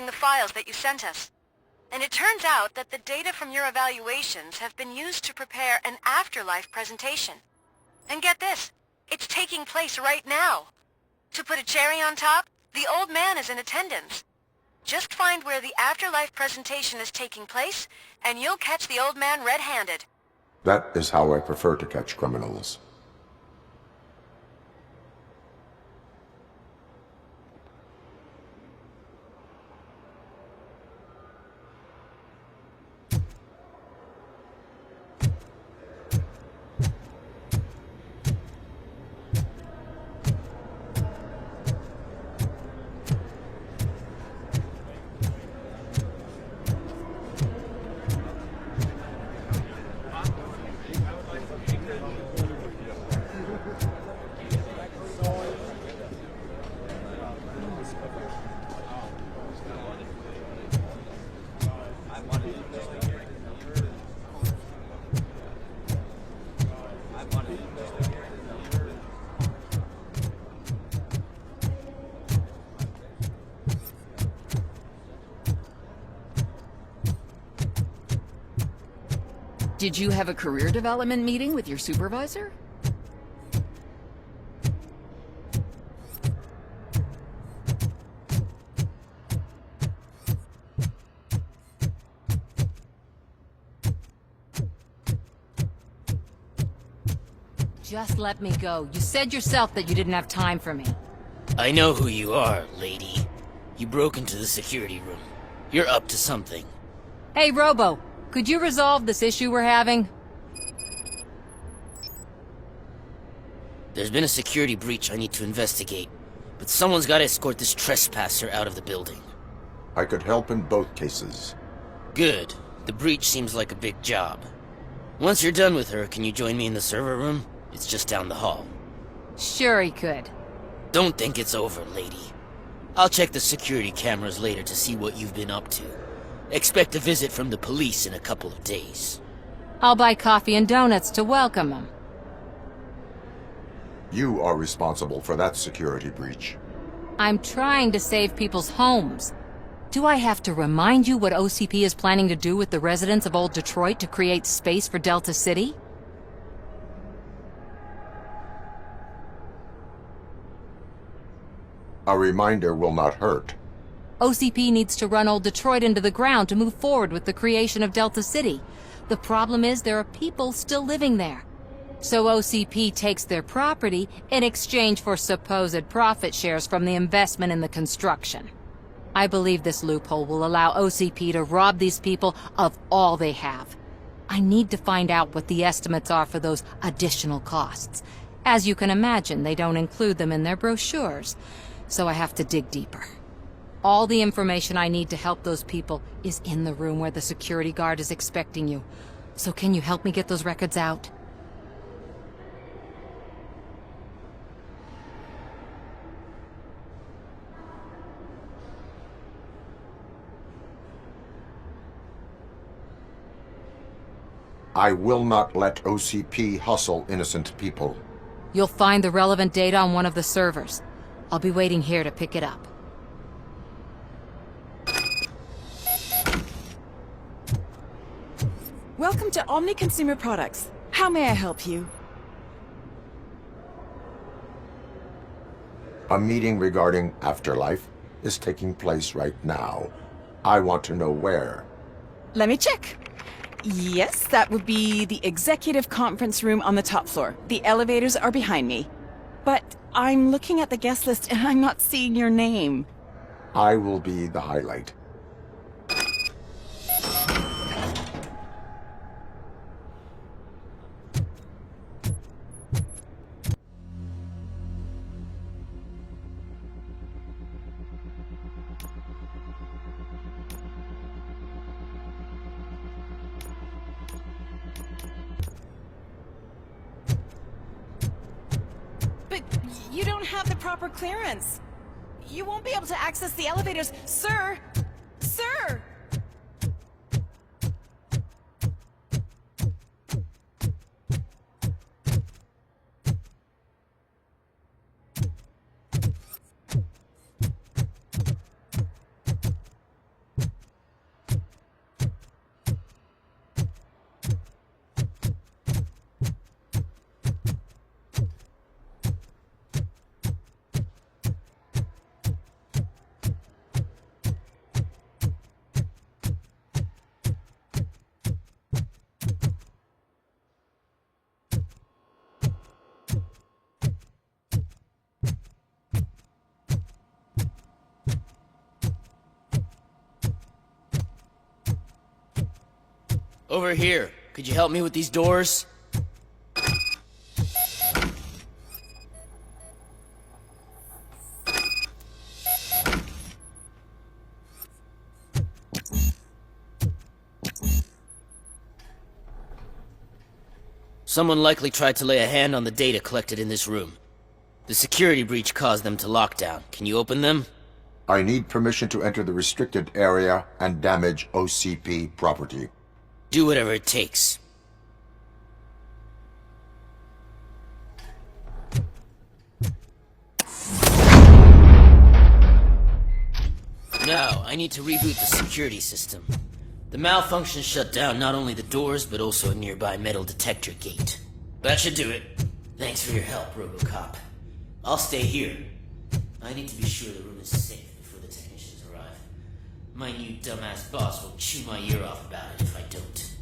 The files that you sent us. And it turns out that the data from your evaluations have been used to prepare an afterlife presentation. And get this, it's taking place right now. To put a cherry on top, the old man is in attendance. Just find where the afterlife presentation is taking place, and you'll catch the old man red-handed. That is how I prefer to catch criminals. Did you have a career development meeting with your supervisor? Just let me go. You said yourself that you didn't have time for me. I know who you are, lady. You broke into the security room. You're up to something. Hey, Robo. Could you resolve this issue we're having? There's been a security breach I need to investigate, but someone's got to escort this trespasser out of the building. I could help in both cases. Good. The breach seems like a big job. Once you're done with her, can you join me in the server room? It's just down the hall. Sure he could. Don't think it's over, lady. I'll check the security cameras later to see what you've been up to. Expect a visit from the police in a couple of days. I'll buy coffee and donuts to welcome him. You are responsible for that security breach. I'm trying to save people's homes. Do I have to remind you what OCP is planning to do with the residents of Old Detroit to create space for Delta City? A reminder will not hurt. OCP needs to run Old Detroit into the ground to move forward with the creation of Delta City. The problem is there are people still living there. So OCP takes their property in exchange for supposed profit shares from the investment in the construction. I believe this loophole will allow OCP to rob these people of all they have. I need to find out what the estimates are for those additional costs. As you can imagine, they don't include them in their brochures, so I have to dig deeper. All the information I need to help those people is in the room where the security guard is expecting you. So can you help me get those records out? I will not let OCP hustle innocent people. You'll find the relevant data on one of the servers. I'll be waiting here to pick it up. Welcome to Omni Consumer Products. How may I help you? A meeting regarding afterlife is taking place right now. I want to know where. Let me check. Yes, that would be the executive conference room on the top floor. The elevators are behind me. But I'm looking at the guest list and I'm not seeing your name. I will be the highlight. But you don't have the proper clearance. You won't be able to access the elevators, sir! Sir! Over here. Could you help me with these doors? Someone likely tried to lay a hand on the data collected in this room. The security breach caused them to lock down. Can you open them? I need permission to enter the restricted area and damage OCP property. Do whatever it takes. Now, I need to reboot the security system. The malfunction shut down not only the doors, but also a nearby metal detector gate. That should do it. Thanks for your help, RoboCop. I'll stay here. I need to be sure the room is safe before the technicians arrive. My new dumbass boss will chew my ear off about it if I don't.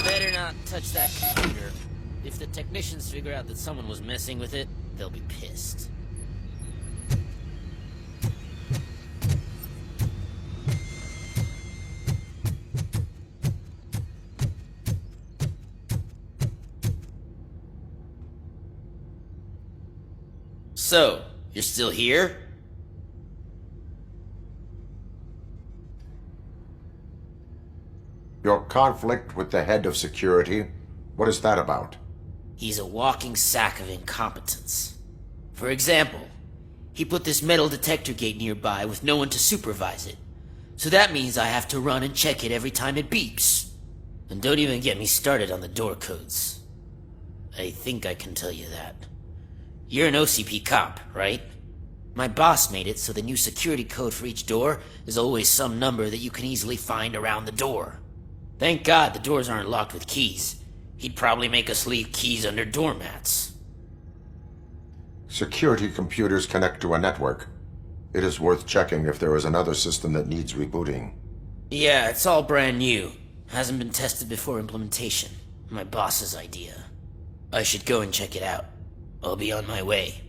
Better not touch that computer. If the technicians figure out that someone was messing with it, they'll be pissed. So, you're still here? Your conflict with the head of security, what is that about? He's a walking sack of incompetence. For example, he put this metal detector gate nearby with no one to supervise it. So that means I have to run and check it every time it beeps. And don't even get me started on the door codes. I think I can tell you that. You're an OCP cop, right? My boss made it so the new security code for each door is always some number that you can easily find around the door. Thank God the doors aren't locked with keys. He'd probably make us leave keys under doormats. Security computers connect to a network. It is worth checking if there is another system that needs rebooting. Yeah, it's all brand new. Hasn't been tested before implementation. My boss's idea. I should go and check it out. I'll be on my way.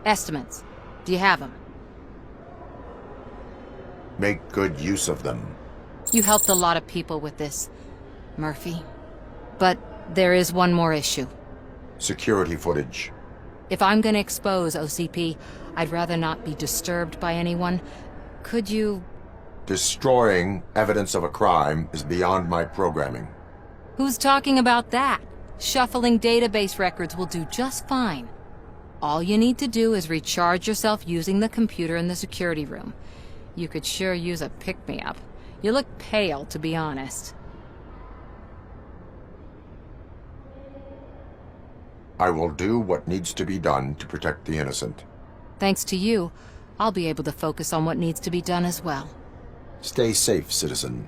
Estimates. Do you have them? Make good use of them. You helped a lot of people with this, Murphy. But there is one more issue. Security footage. If I'm gonna expose OCP, I'd rather not be disturbed by anyone. Could you... Destroying evidence of a crime is beyond my programming. Who's talking about that? Shuffling database records will do just fine. All you need to do is recharge yourself using the computer in the security room. You could sure use a pick-me-up. You look pale, to be honest. I will do what needs to be done to protect the innocent. Thanks to you, I'll be able to focus on what needs to be done as well. Stay safe, citizen.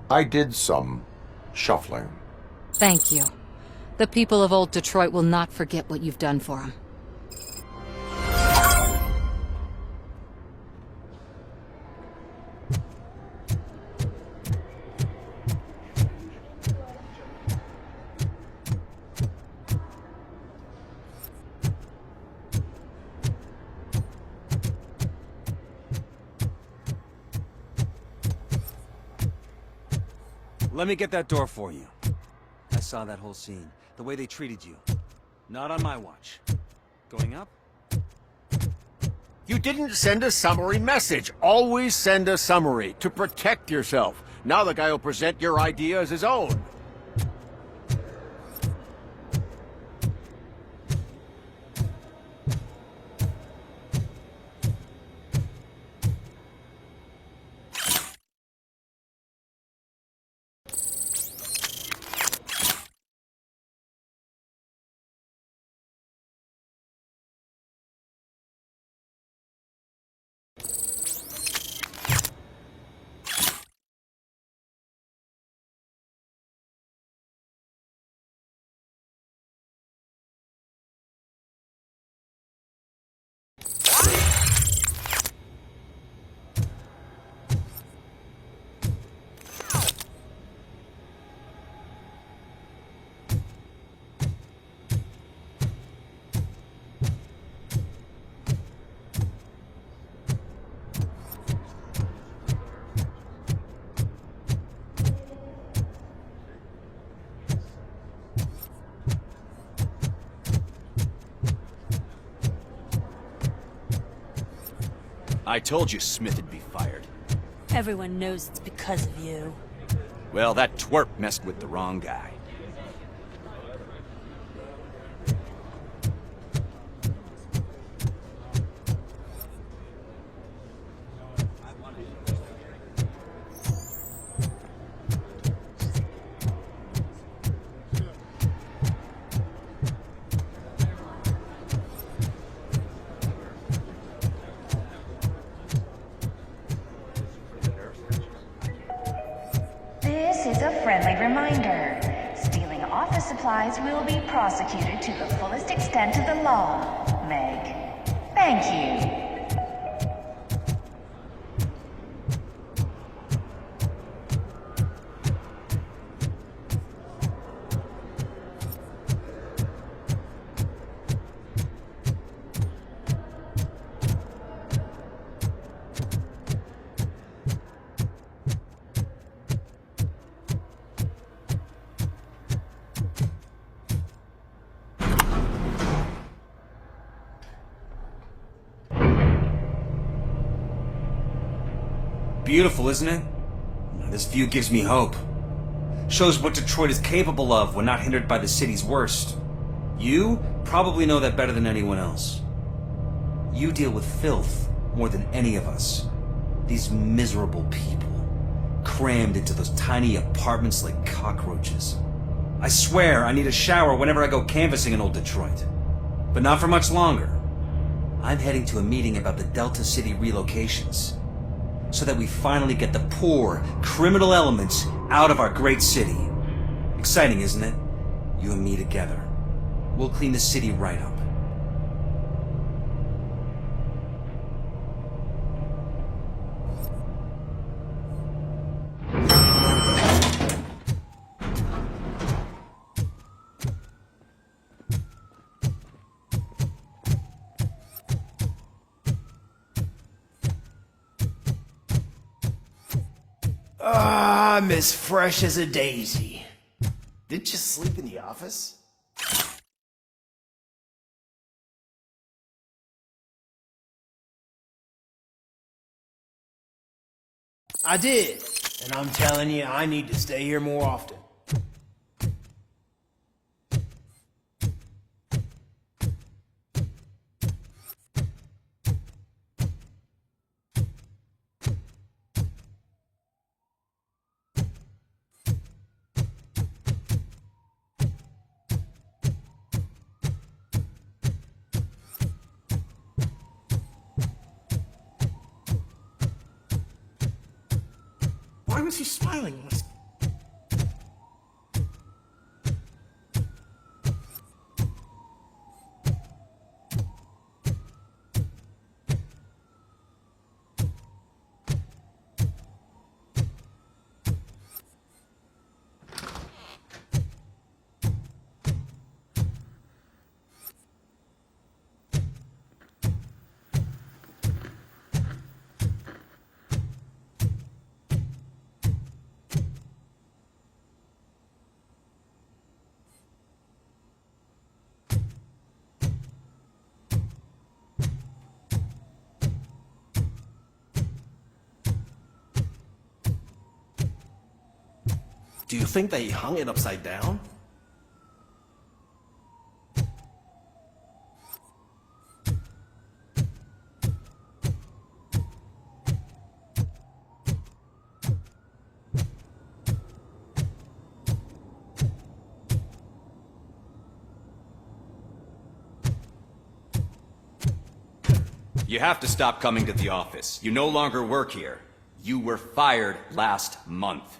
I did some shuffling. Thank you. The people of Old Detroit will not forget what you've done for them. Let me get that door for you. I saw that whole scene. The way they treated you. Not on my watch. Going up? You didn't send a summary message. Always send a summary to protect yourself. Now the guy will present your idea as his own. I told you Smith'd be fired. Everyone knows it's because of you. Well, that twerp messed with the wrong guy. supplies will be prosecuted to the fullest extent of the law, Meg. Thank you. Beautiful, isn't it? This view gives me hope. Shows what Detroit is capable of when not hindered by the city's worst. You probably know that better than anyone else. You deal with filth more than any of us. These miserable people, crammed into those tiny apartments like cockroaches. I swear I need a shower whenever I go canvassing in old Detroit. But not for much longer. I'm heading to a meeting about the Delta City relocations, so that we finally get the poor, criminal elements out of our great city. Exciting, isn't it? You and me together. We'll clean the city right up. I'm as fresh as a daisy. Didn't you sleep in the office? I did, and I'm telling you, I need to stay here more often. Why was he smiling? Do you think they hung it upside down? You have to stop coming to the office. You no longer work here. You were fired last month.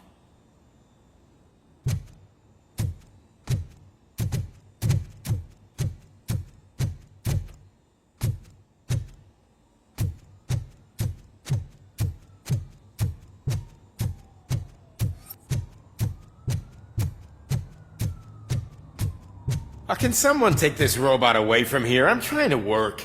Can someone take this robot away from here? I'm trying to work.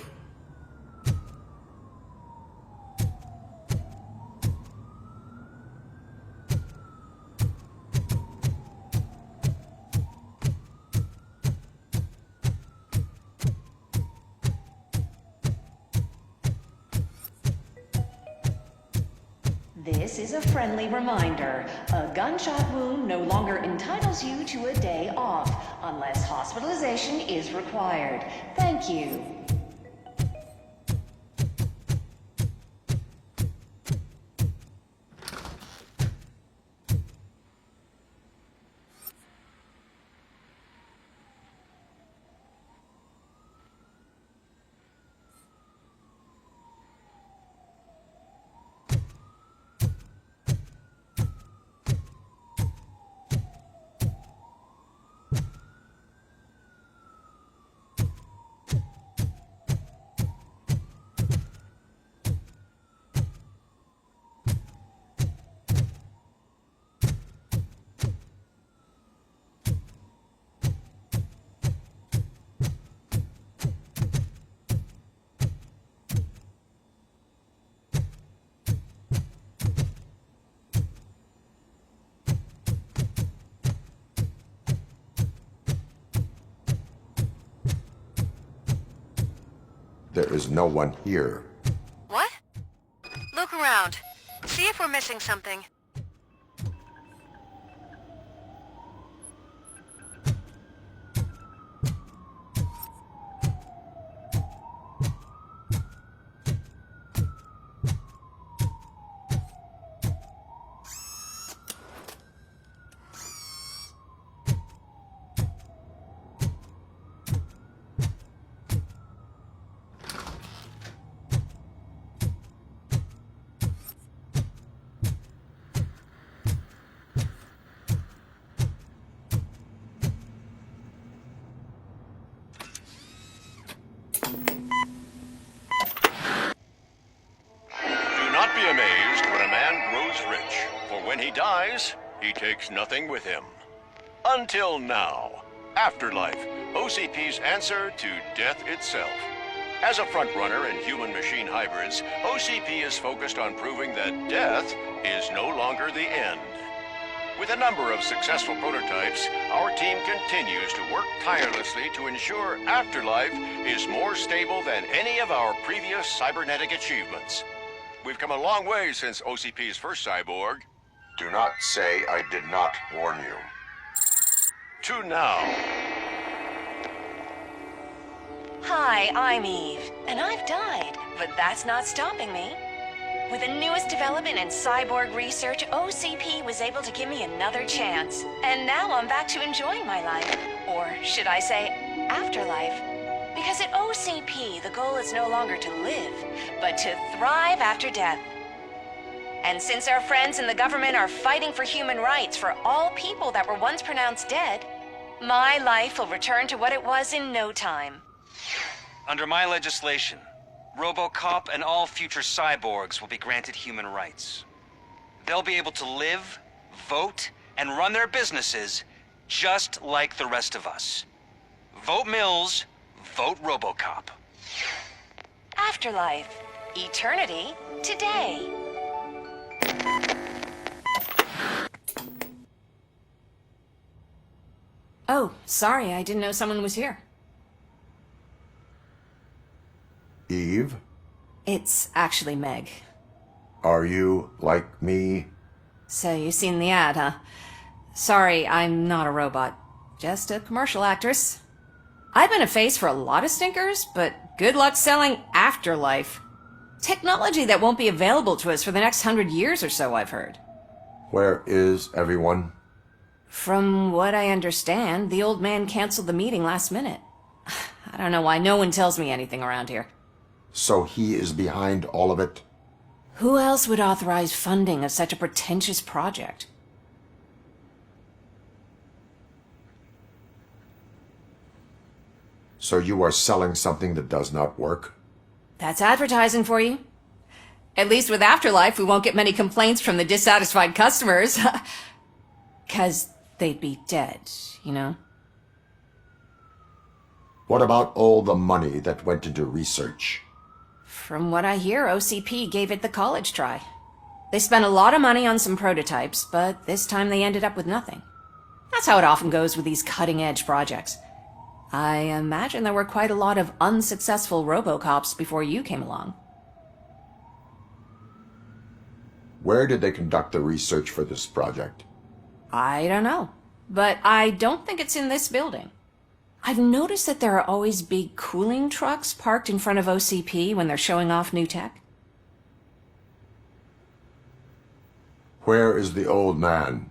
This is a friendly reminder. A gunshot wound no longer entitles you to a day off, unless hospitalization is required. Thank you. is no one here. What? Look around. See if we're missing something. When he dies, he takes nothing with him. Until now. Afterlife, OCP's answer to death itself. As a frontrunner in human-machine hybrids, OCP is focused on proving that death is no longer the end. With a number of successful prototypes, our team continues to work tirelessly to ensure Afterlife is more stable than any of our previous cybernetic achievements. We've come a long way since OCP's first cyborg. Do not say I did not warn you. To now. Hi, I'm Eve, and I've died, but that's not stopping me. With the newest development in cyborg research, OCP was able to give me another chance. And now I'm back to enjoying my life. Or should I say, afterlife. Because at OCP, the goal is no longer to live, but to thrive after death. And since our friends in the government are fighting for human rights for all people that were once pronounced dead, my life will return to what it was in no time. Under my legislation, RoboCop and all future cyborgs will be granted human rights. They'll be able to live, vote, and run their businesses just like the rest of us. Vote Mills, vote RoboCop. Afterlife. Eternity. Today. Oh, sorry, I didn't know someone was here. Eve? It's actually Meg. Are you like me? So you've seen the ad, huh? Sorry, I'm not a robot. Just a commercial actress. I've been a face for a lot of stinkers, but good luck selling Afterlife. Technology that won't be available to us for the next 100 years or so, I've heard. Where is everyone? From what I understand, the old man canceled the meeting last minute. I don't know why no one tells me anything around here. So he is behind all of it? Who else would authorize funding of such a pretentious project? So you are selling something that does not work? That's advertising for you. At least with Afterlife, we won't get many complaints from the dissatisfied customers. 'Cause they'd be dead, you know? What about all the money that went into research? From what I hear, OCP gave it the college try. They spent a lot of money on some prototypes, but this time they ended up with nothing. That's how it often goes with these cutting-edge projects. I imagine there were quite a lot of unsuccessful RoboCops before you came along. Where did they conduct the research for this project? I don't know, but I don't think it's in this building. I've noticed that there are always big cooling trucks parked in front of OCP when they're showing off new tech. Where is the old man?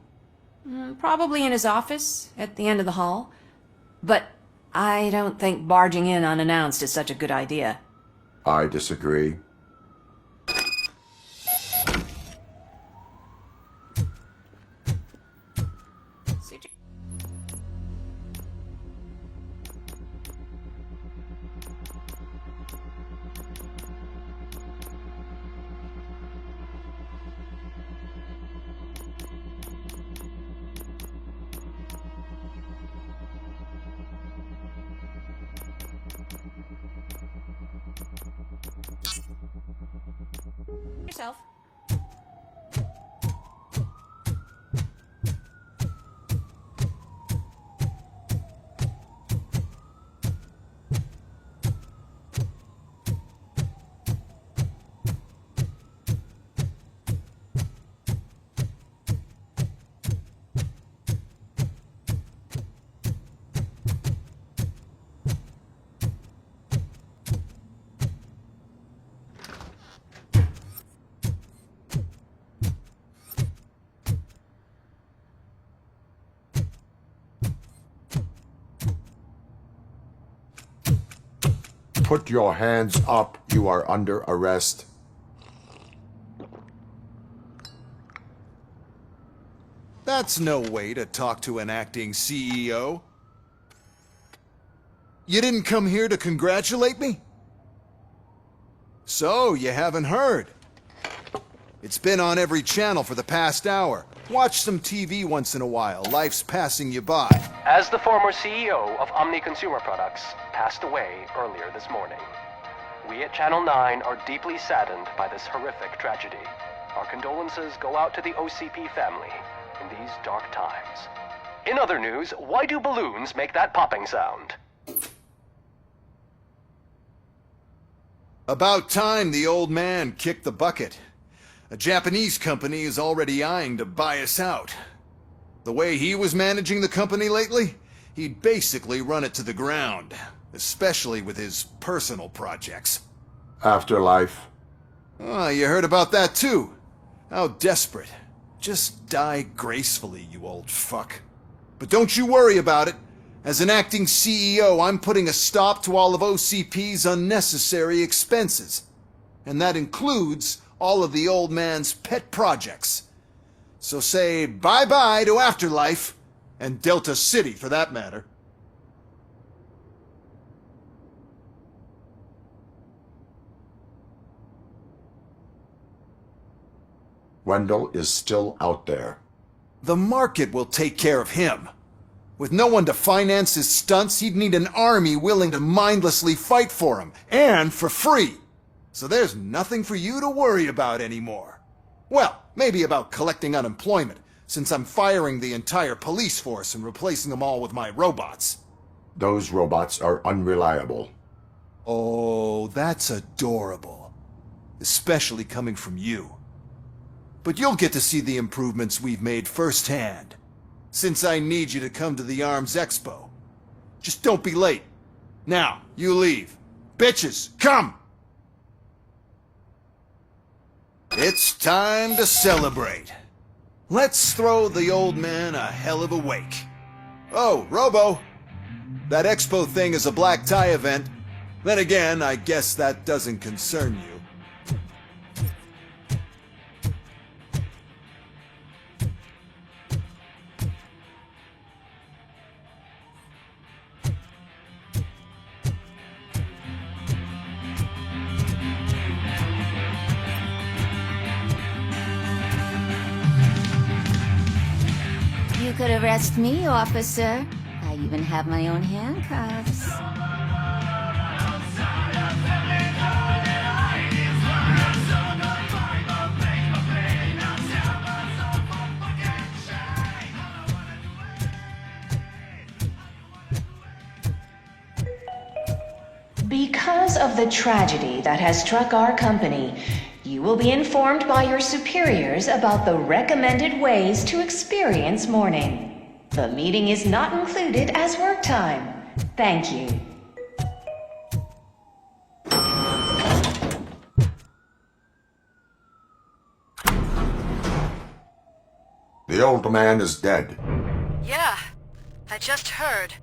Probably in his office, at the end of the hall. But I don't think barging in unannounced is such a good idea. I disagree. Yourself. Put your hands up. You are under arrest. That's no way to talk to an acting CEO. You didn't come here to congratulate me? So, you haven't heard. It's been on every channel for the past hour. Watch some TV once in a while. Life's passing you by. As the former CEO of Omni Consumer Products passed away earlier this morning, we at Channel 9 are deeply saddened by this horrific tragedy. Our condolences go out to the OCP family in these dark times. In other news, why do balloons make that popping sound? About time the old man kicked the bucket. A Japanese company is already eyeing to buy us out. The way he was managing the company lately, he'd basically run it to the ground, especially with his personal projects. Afterlife. Oh, you heard about that too? How desperate. Just die gracefully, you old fuck. But don't you worry about it. As an acting CEO, I'm putting a stop to all of OCP's unnecessary expenses. And that includes all of the old man's pet projects. So say bye-bye to Afterlife, and Delta City for that matter. Wendell is still out there. The market will take care of him. With no one to finance his stunts, he'd need an army willing to mindlessly fight for him, and for free. So there's nothing for you to worry about anymore. Well, maybe about collecting unemployment, since I'm firing the entire police force and replacing them all with my robots. Those robots are unreliable. Oh, that's adorable. Especially coming from you. But you'll get to see the improvements we've made firsthand, since I need you to come to the Arms Expo. Just don't be late. Now, you leave. Bitches, come! It's time to celebrate. Let's throw the old man a hell of a wake. Oh, Robo! That expo thing is a black tie event. Then again, I guess that doesn't concern you. You could arrest me, officer. I even have my own handcuffs. Because of the tragedy that has struck our company, you will be informed by your superiors about the recommended ways to experience mourning. The meeting is not included as work time. Thank you. The old man is dead. Yeah, I just heard.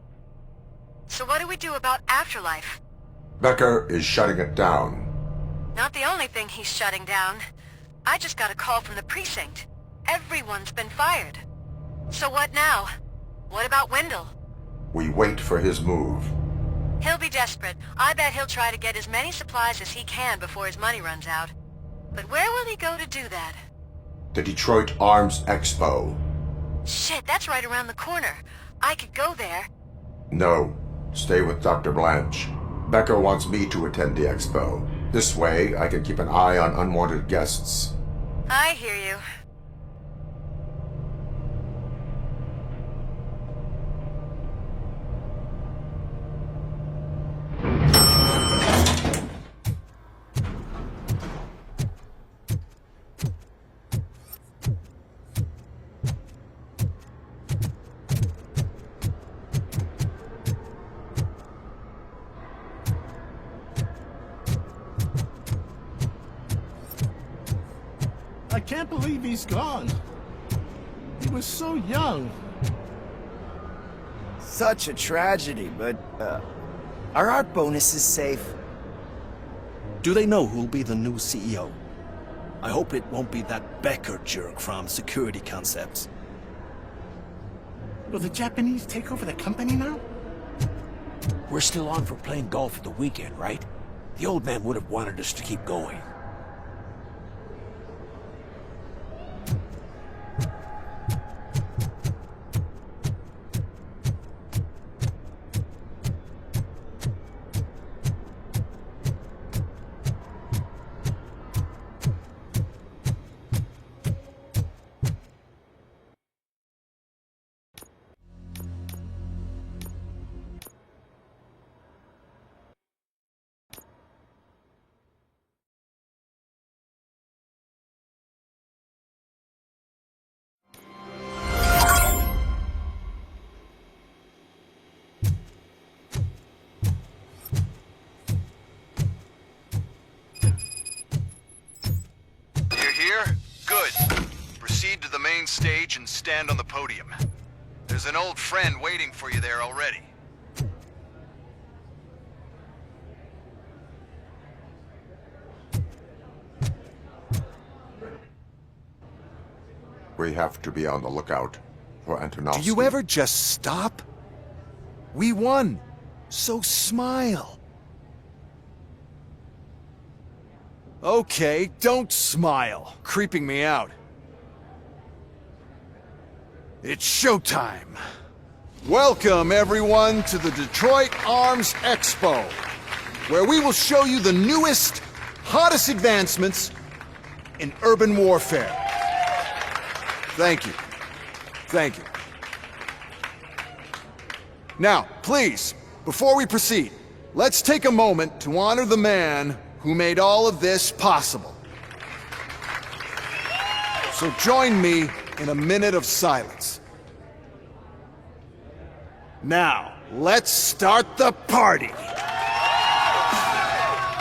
So what do we do about Afterlife? Becker is shutting it down. Not the only thing he's shutting down. I just got a call from the precinct. Everyone's been fired. So what now? What about Wendell? We wait for his move. He'll be desperate. I bet he'll try to get as many supplies as he can before his money runs out. But where will he go to do that? The Detroit Arms Expo. Shit, that's right around the corner. I could go there. No. Stay with Dr. Blanche. Becker wants me to attend the expo. This way, I can keep an eye on unwanted guests. I hear you. I can't believe he's gone. He was so young. Such a tragedy, but, our art bonus is safe. Do they know who'll be the new CEO? I hope it won't be that Becker jerk from Security Concepts. Will the Japanese take over the company now? We're still on for playing golf at the weekend, right? The old man would have wanted us to keep going. Proceed to the main stage and stand on the podium. There's an old friend waiting for you there already. We have to be on the lookout for Antonovsky. Do you ever just stop? We won, so smile. Okay, don't smile. Creeping me out. It's showtime. Welcome, everyone, to the Detroit Arms Expo, where we will show you the newest, hottest advancements in urban warfare. Thank you. Thank you. Now, please, before we proceed, let's take a moment to honor the man who made all of this possible. So join me in a minute of silence. Now, let's start the party!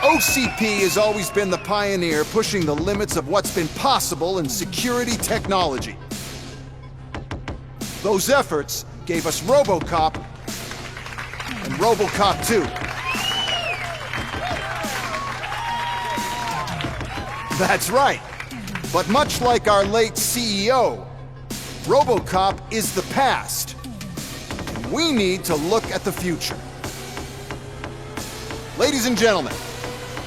OCP has always been the pioneer pushing the limits of what's been possible in security technology. Those efforts gave us RoboCop and RoboCop 2. That's right. But much like our late CEO, RoboCop is the past. And we need to look at the future. Ladies and gentlemen,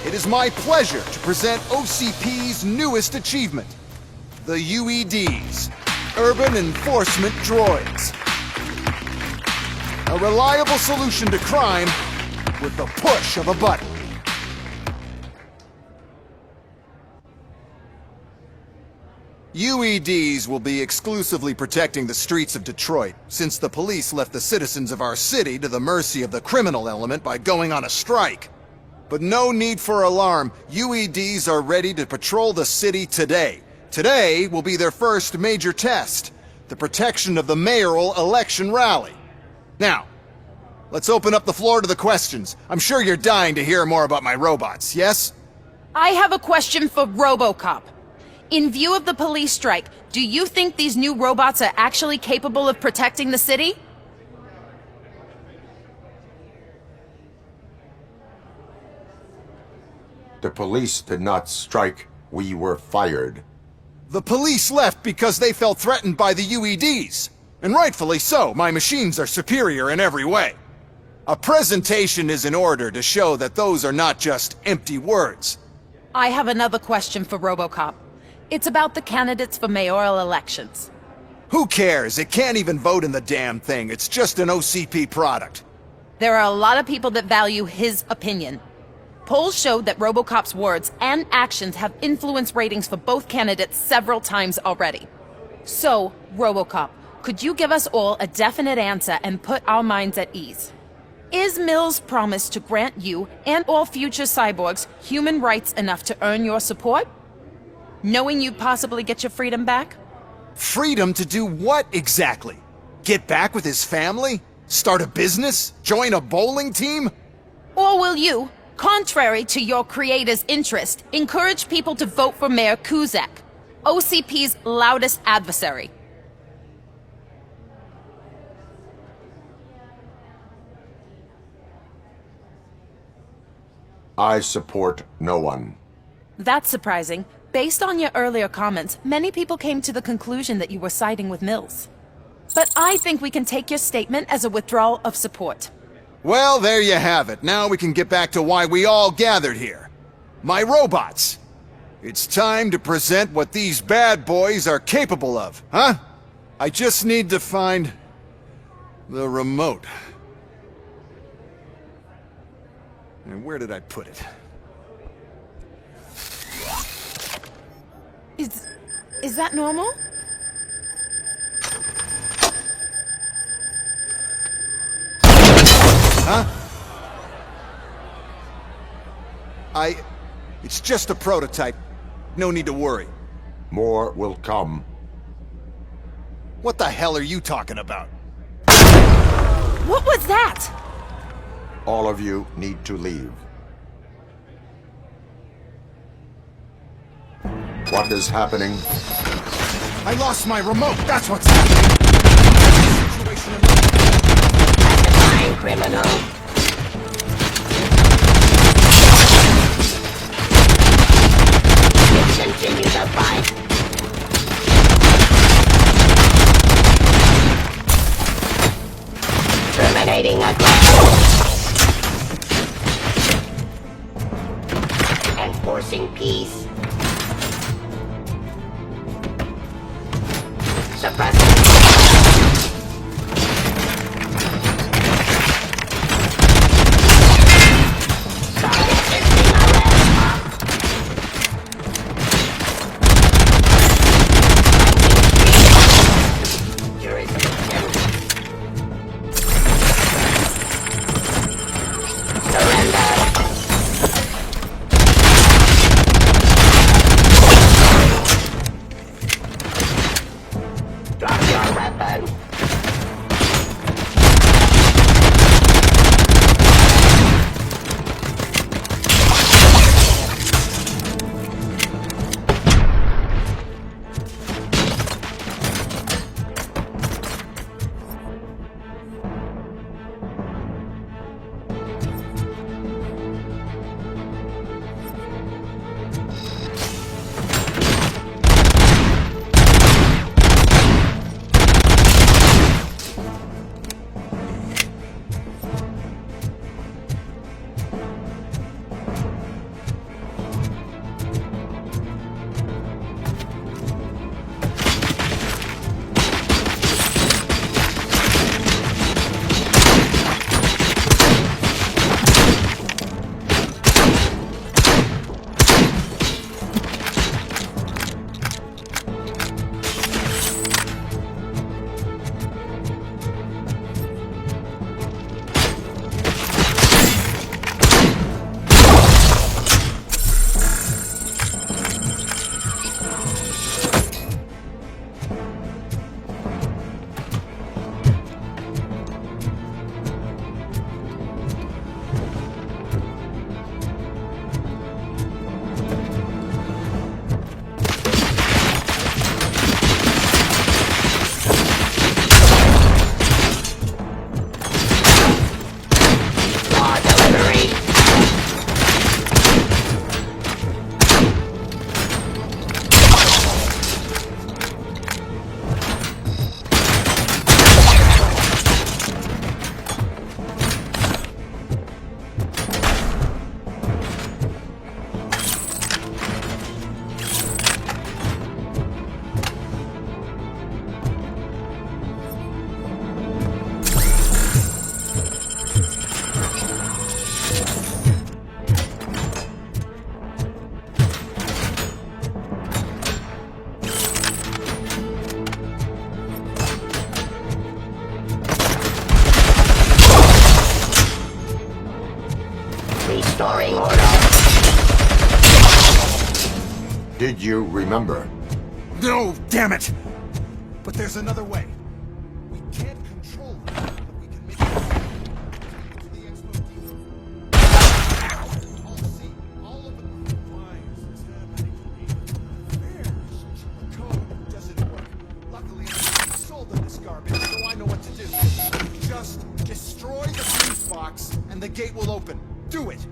it is my pleasure to present OCP's newest achievement, the UEDs, Urban Enforcement Droids. A reliable solution to crime with the push of a button. UEDs will be exclusively protecting the streets of Detroit, since the police left the citizens of our city to the mercy of the criminal element by going on a strike. But no need for alarm. UEDs are ready to patrol the city today. Today will be their first major test, the protection of the mayoral election rally. Now, let's open up the floor to the questions. I'm sure you're dying to hear more about my robots, yes? I have a question for RoboCop. In view of the police strike, do you think these new robots are actually capable of protecting the city? The police did not strike. We were fired. The police left because they felt threatened by the UEDs. And rightfully so. My machines are superior in every way. A presentation is in order to show that those are not just empty words. I have another question for RoboCop. It's about the candidates for mayoral elections. Who cares? It can't even vote in the damn thing. It's just an OCP product. There are a lot of people that value his opinion. Polls showed that RoboCop's words and actions have influenced ratings for both candidates several times already. So, RoboCop, could you give us all a definite answer and put our minds at ease? Is Mills' promise to grant you and all future cyborgs human rights enough to earn your support? Knowing you'd possibly get your freedom back? Freedom to do what exactly? Get back with his family? Start a business? Join a bowling team? Or will you, contrary to your creator's interest, encourage people to vote for Mayor Kuzak, OCP's loudest adversary? I support no one. That's surprising. Based on your earlier comments, many people came to the conclusion that you were siding with Mills. But I think we can take your statement as a withdrawal of support. Well, there you have it. Now we can get back to why we all gathered here. My robots! It's time to present what these bad boys are capable of, huh? I just need to find the remote. And where did I put it? Is that normal? Huh? It's just a prototype. No need to worry. More will come. What the hell are you talking about? What was that? All of you need to leave. What is happening? I lost my remote, that's what's happening! Fine, criminal. Continue the fight. Terminating aggression. Enforcing peace. Suppressing. Restoring order. Did you remember? No, damn it! But there's another way. We can't control them, but we can make it to the expo depot. I'll see all of the wires is happening. The code doesn't work. Luckily, I sold them this garbage, so I know what to do. Just destroy the fuse box, and the gate will open. Do it!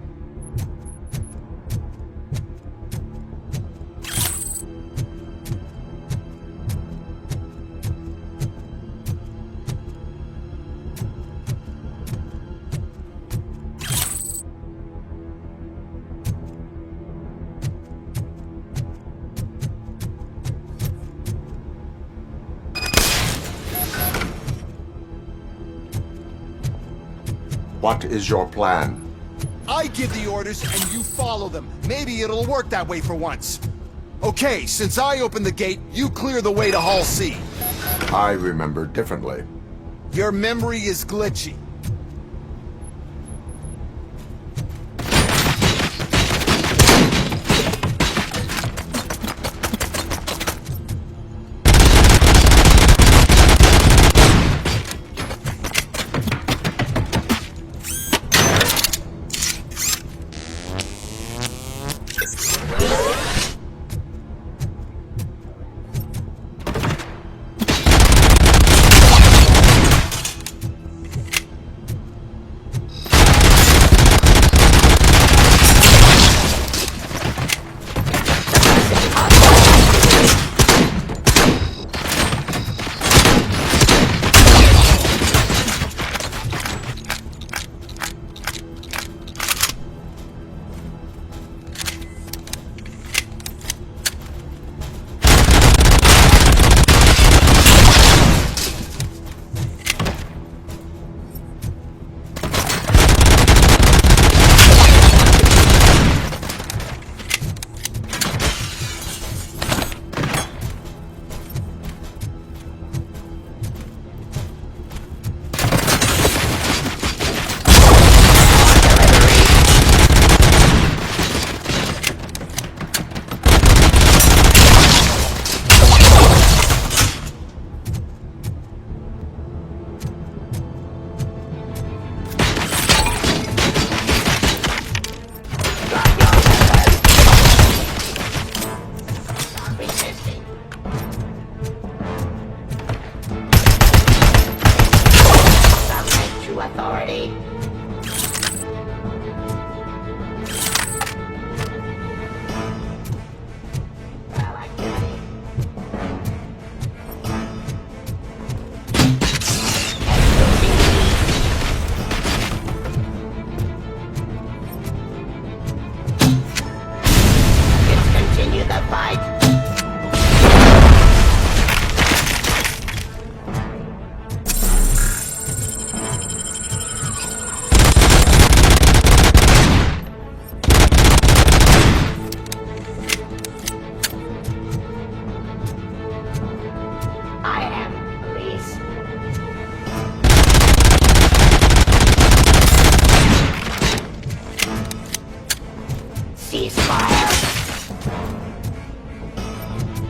What is your plan? I give the orders and you follow them. Maybe it'll work that way for once. Okay, since I opened the gate, you clear the way to Hall C. I remember differently. Your memory is glitchy.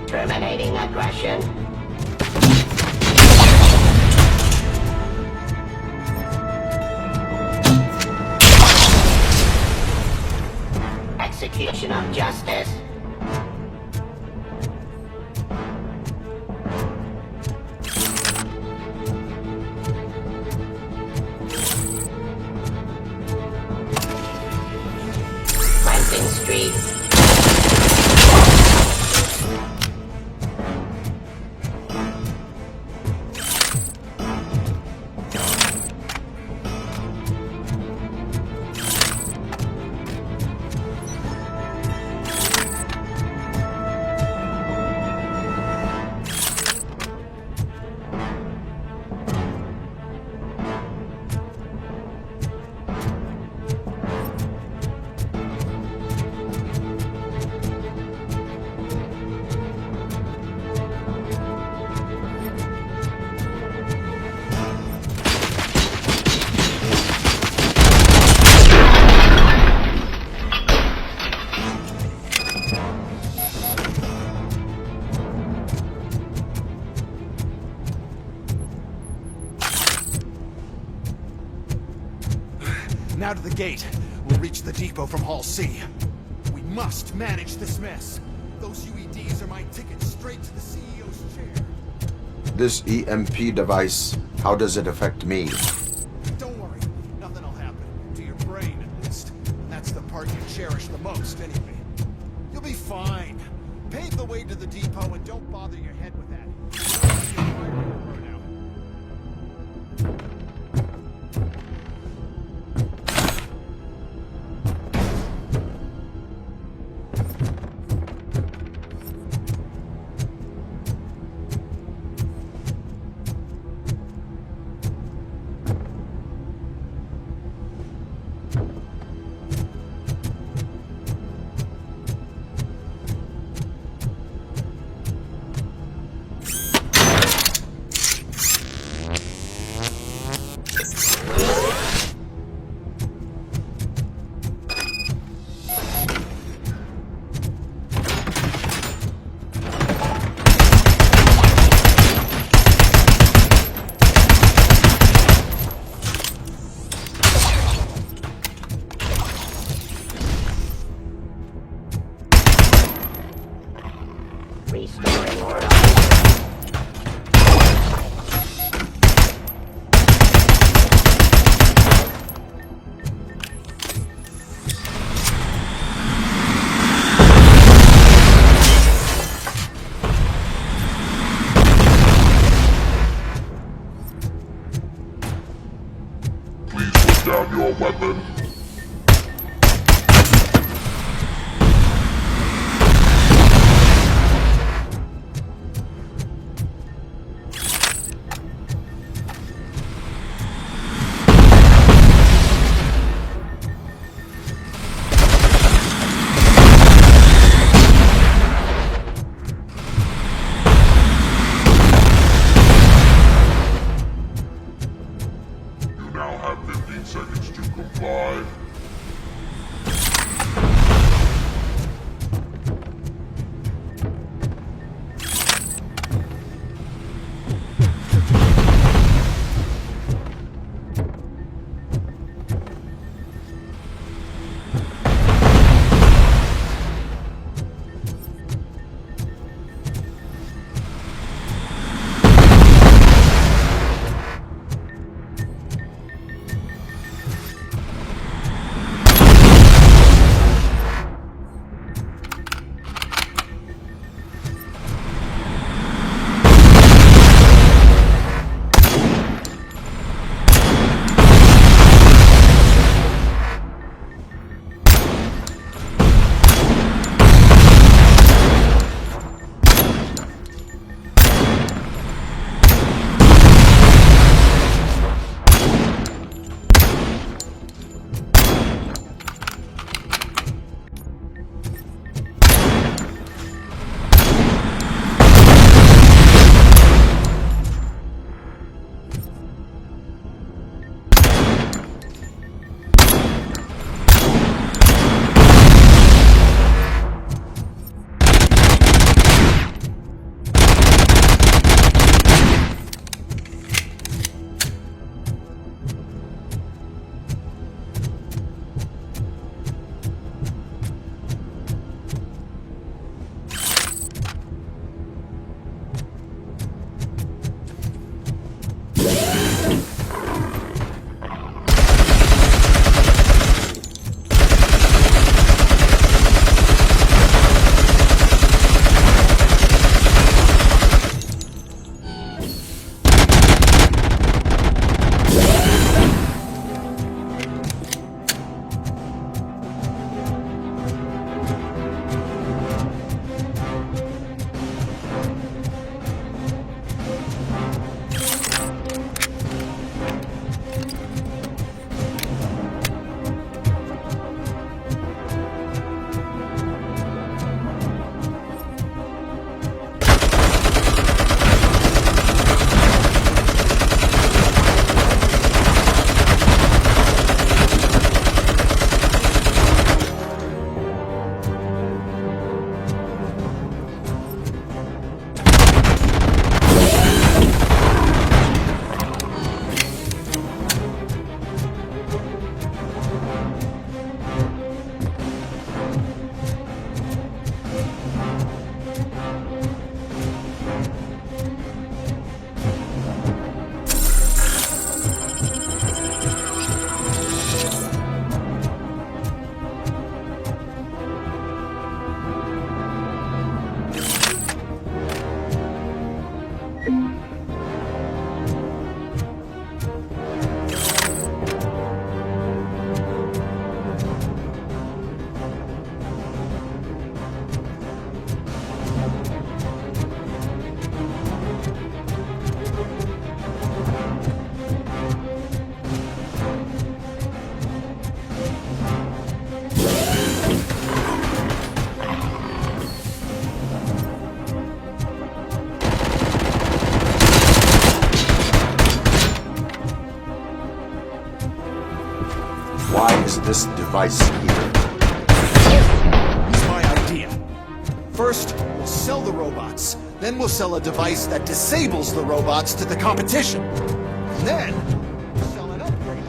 Terminating aggression. Execution of justice. Cleansing streets. Now to the gate. We'll reach the depot from Hall C. We must manage this mess. Those UEDs are my ticket straight to the CEO's chair. This EMP device, how does it affect me? Don't worry. Nothing will happen. To your brain, at least. And that's the part you cherish the most, anyway. You'll be fine. Pave the way to the depot and don't bother your head with that. Restoring order. Please put down your weapon. You now have 15 seconds to comply. Why is this device here? It's my idea. First, we'll sell the robots. Then we'll sell a device that disables the robots to the competition. And then, we'll sell an upgrade.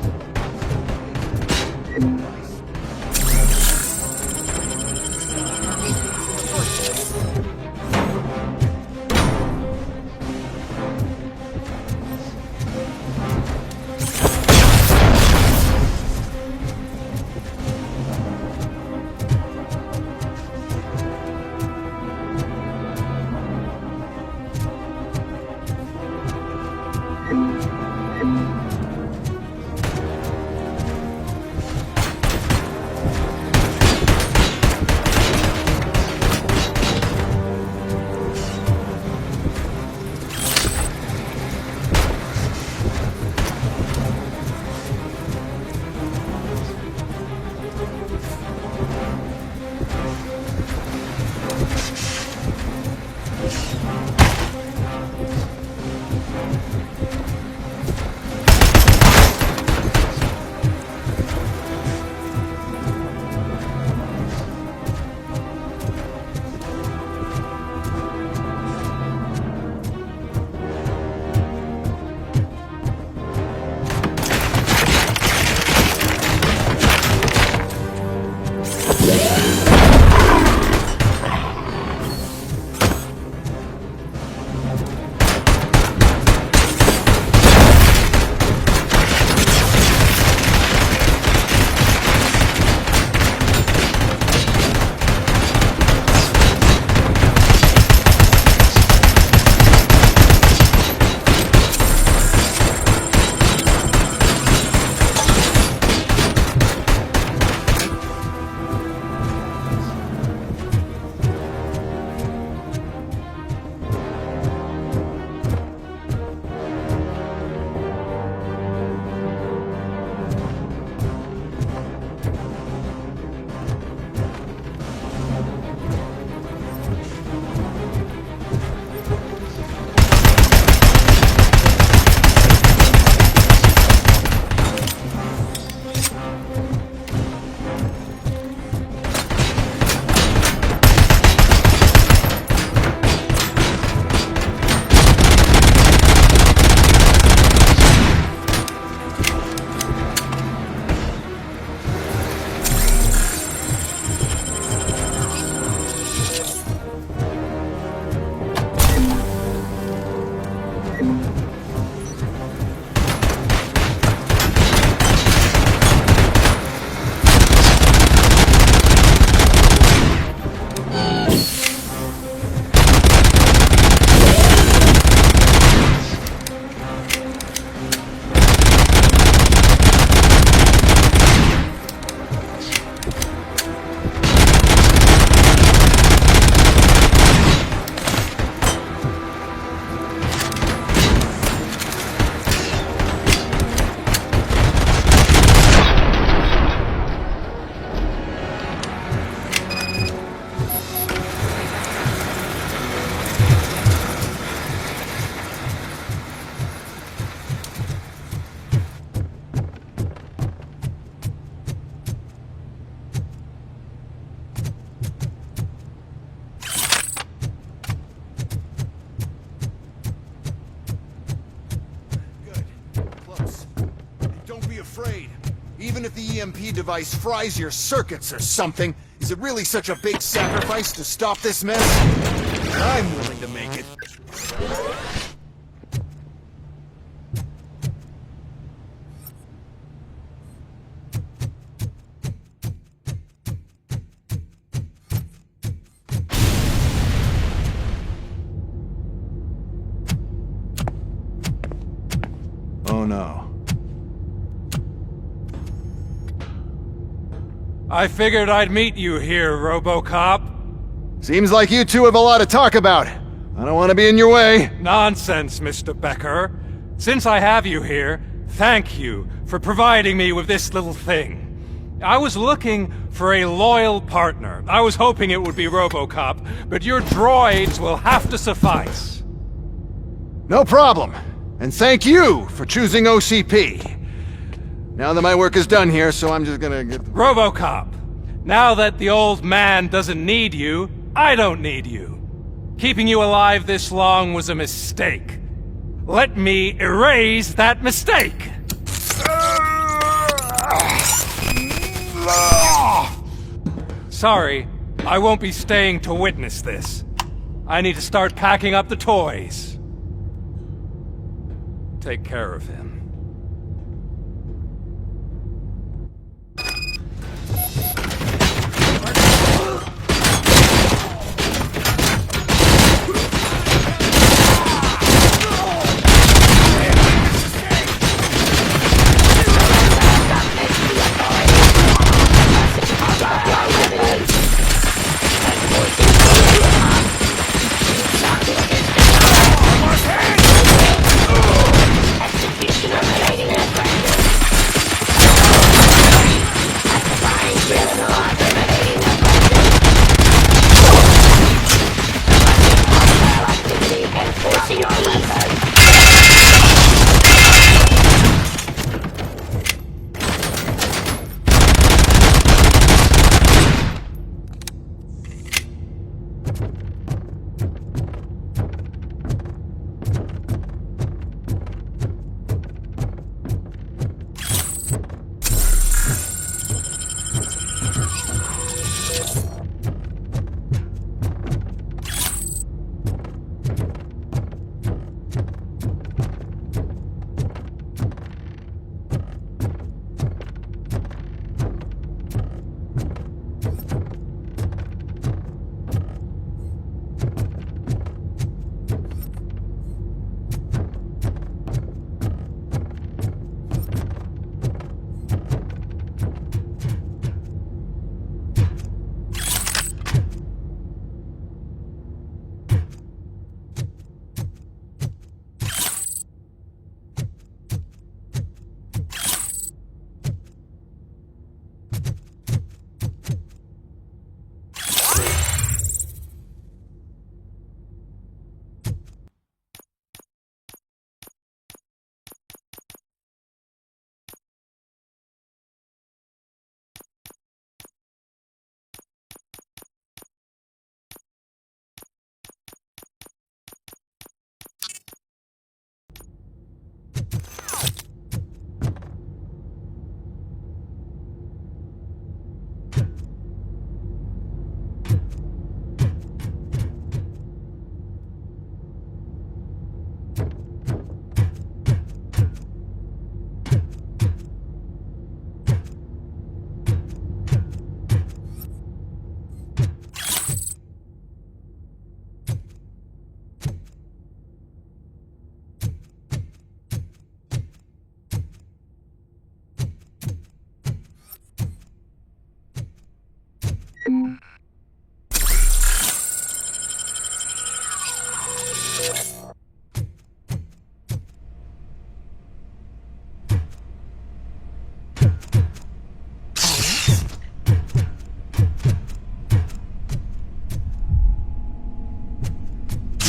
afraid. Even if the EMP device fries your circuits or something, is it really such a big sacrifice to stop this mess? I'm willing to make it. Oh no. I figured I'd meet you here, RoboCop. Seems like you two have a lot to talk about. I don't want to be in your way. Nonsense, Mr. Becker. Since I have you here, thank you for providing me with this little thing. I was looking for a loyal partner. I was hoping it would be RoboCop, but your droids will have to suffice. No problem. And thank you for choosing OCP. Now that my work is done here, so I'm just gonna get... RoboCop, now that the old man doesn't need you, I don't need you. Keeping you alive this long was a mistake. Let me erase that mistake! Sorry, I won't be staying to witness this. I need to start packing up the toys. Take care of him.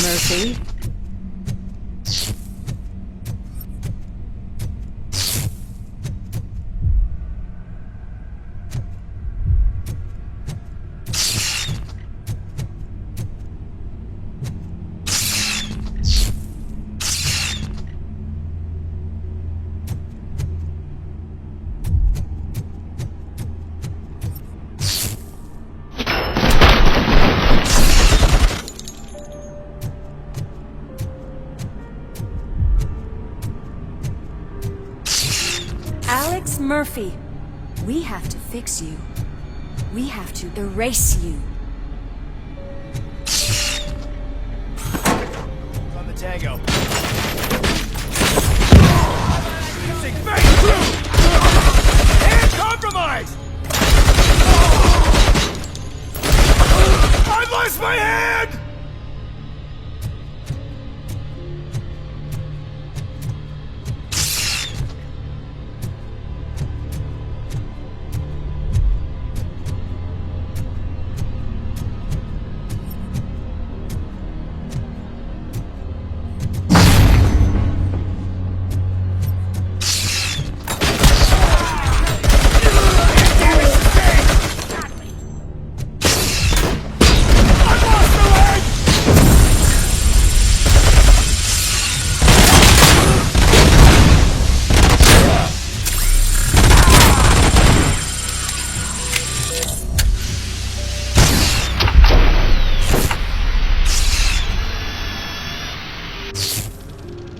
Mercy? Murphy, we have to fix you. We have to erase you. On the tango. Using and compromise! I lost my hand!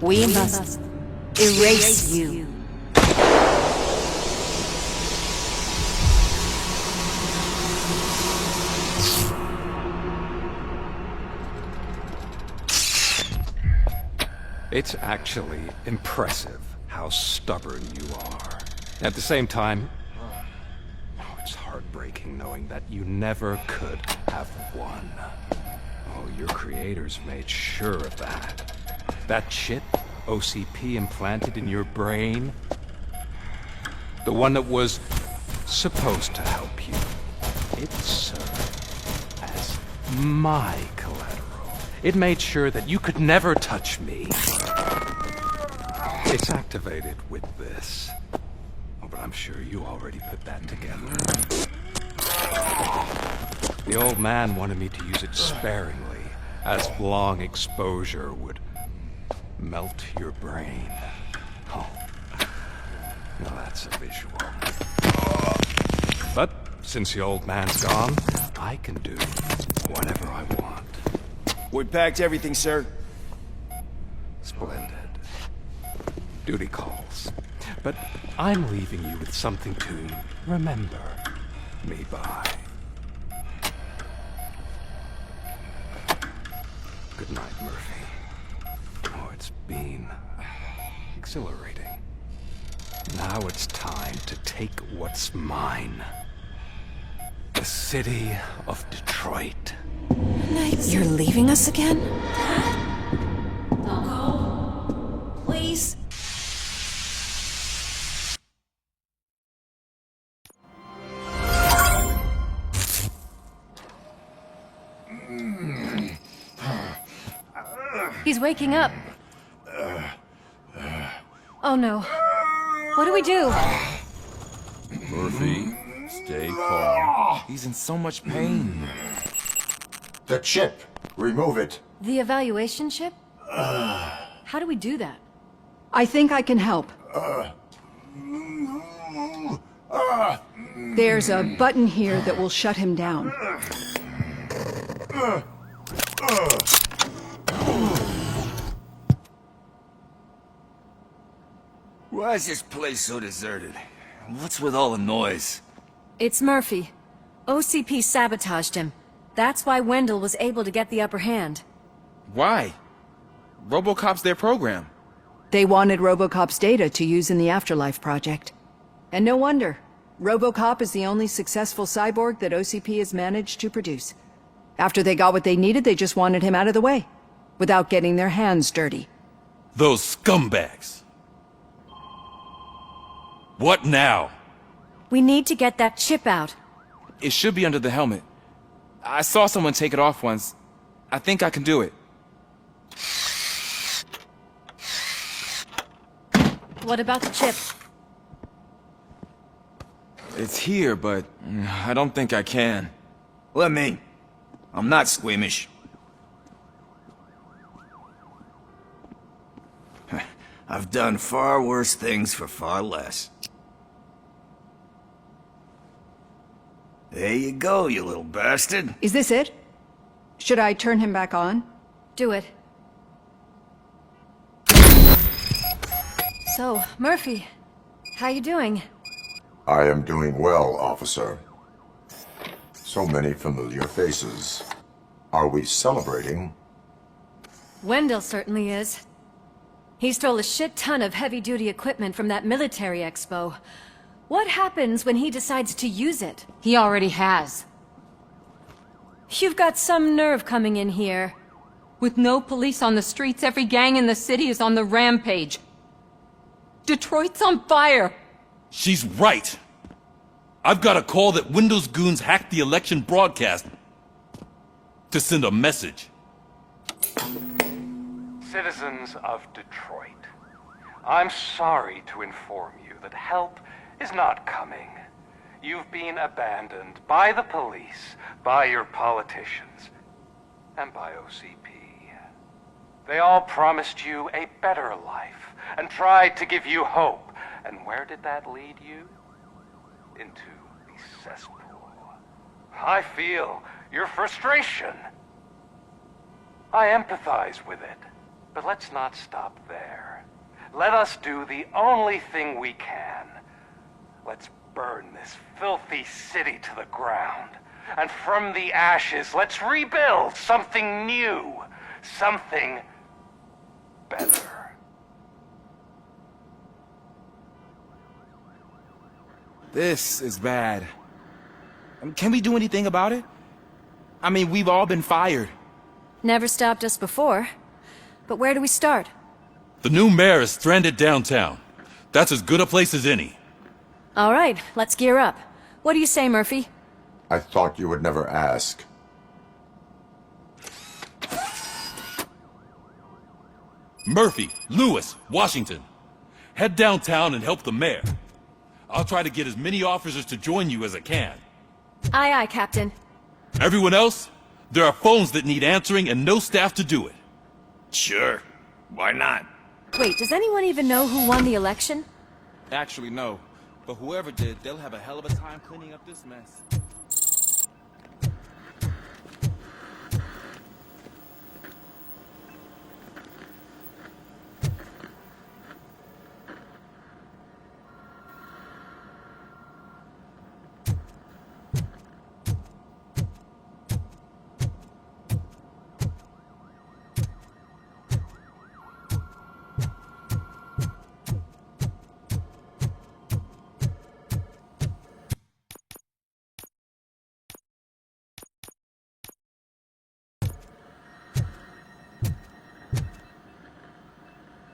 We must erase you. It's actually impressive how stubborn you are. At the same time, it's heartbreaking knowing that you never could have won. Oh, your creators made sure of that. That chip OCP implanted in your brain, the one that was supposed to help you, it served as my collateral. It made sure that you could never touch me. It's activated with this. Oh, but I'm sure you already put that together. The old man wanted me to use it sparingly, as long exposure would melt your brain. Oh, now that's a visual. But since the old man's gone, I can do whatever I want. We packed everything, sir. Splendid. Duty calls. But I'm leaving you with something to remember me by. Good night, Murphy. Oh, it's been exhilarating. Now it's time to take what's mine. The city of Detroit. You're leaving us again? Don't go. Please. He's waking up. Oh no. What do we do? Murphy, stay calm. He's in so much pain. The chip. Remove it. The evaluation chip? How do we do that? I think I can help. There's a button here that will shut him down. Why is this place so deserted? What's with all the noise? It's Murphy. OCP sabotaged him. That's why Wendell was able to get the upper hand. Why? RoboCop's their program. They wanted RoboCop's data to use in the Afterlife project. And no wonder. RoboCop is the only successful cyborg that OCP has managed to produce. After they got what they needed, they just wanted him out of the way, without getting their hands dirty. Those scumbags. What now? We need to get that chip out. It should be under the helmet. I saw someone take it off once. I think I can do it. What about the chip? It's here, but I don't think I can. Let me. I'm not squeamish. I've done far worse things for far less. There you go, you little bastard. Is this it? Should I turn him back on? Do it. So, Murphy, how you doing? I am doing well, officer. So many familiar faces. Are we celebrating? Wendell certainly is. He stole a shit ton of heavy-duty equipment from that military expo. What happens when he decides to use it? He already has. You've got some nerve coming in here. With no police on the streets, every gang in the city is on the rampage. Detroit's on fire! She's right! I've got a call that Windows goons hacked the election broadcast to send a message. Citizens of Detroit, I'm sorry to inform you that help is not coming. You've been abandoned by the police, by your politicians, and by OCP. They all promised you a better life and tried to give you hope. And where did that lead you? Into the cesspool. I feel your frustration. I empathize with it. But let's not stop there. Let us do the only thing we can. Let's burn this filthy city to the ground. And from the ashes, let's rebuild something new. Something better. This is bad. Can we do anything about it? I mean, we've all been fired. Never stopped us before. But where do we start? The new mayor is stranded downtown. That's as good a place as any. All right, let's gear up. What do you say, Murphy? I thought you would never ask. Murphy, Lewis, Washington. Head downtown and help the mayor. I'll try to get as many officers to join you as I can. Aye, aye, Captain. Everyone else? There are phones that need answering and no staff to do it. Sure. Why not? Wait, does anyone even know who won the election? Actually, no. But whoever did, they'll have a hell of a time cleaning up this mess.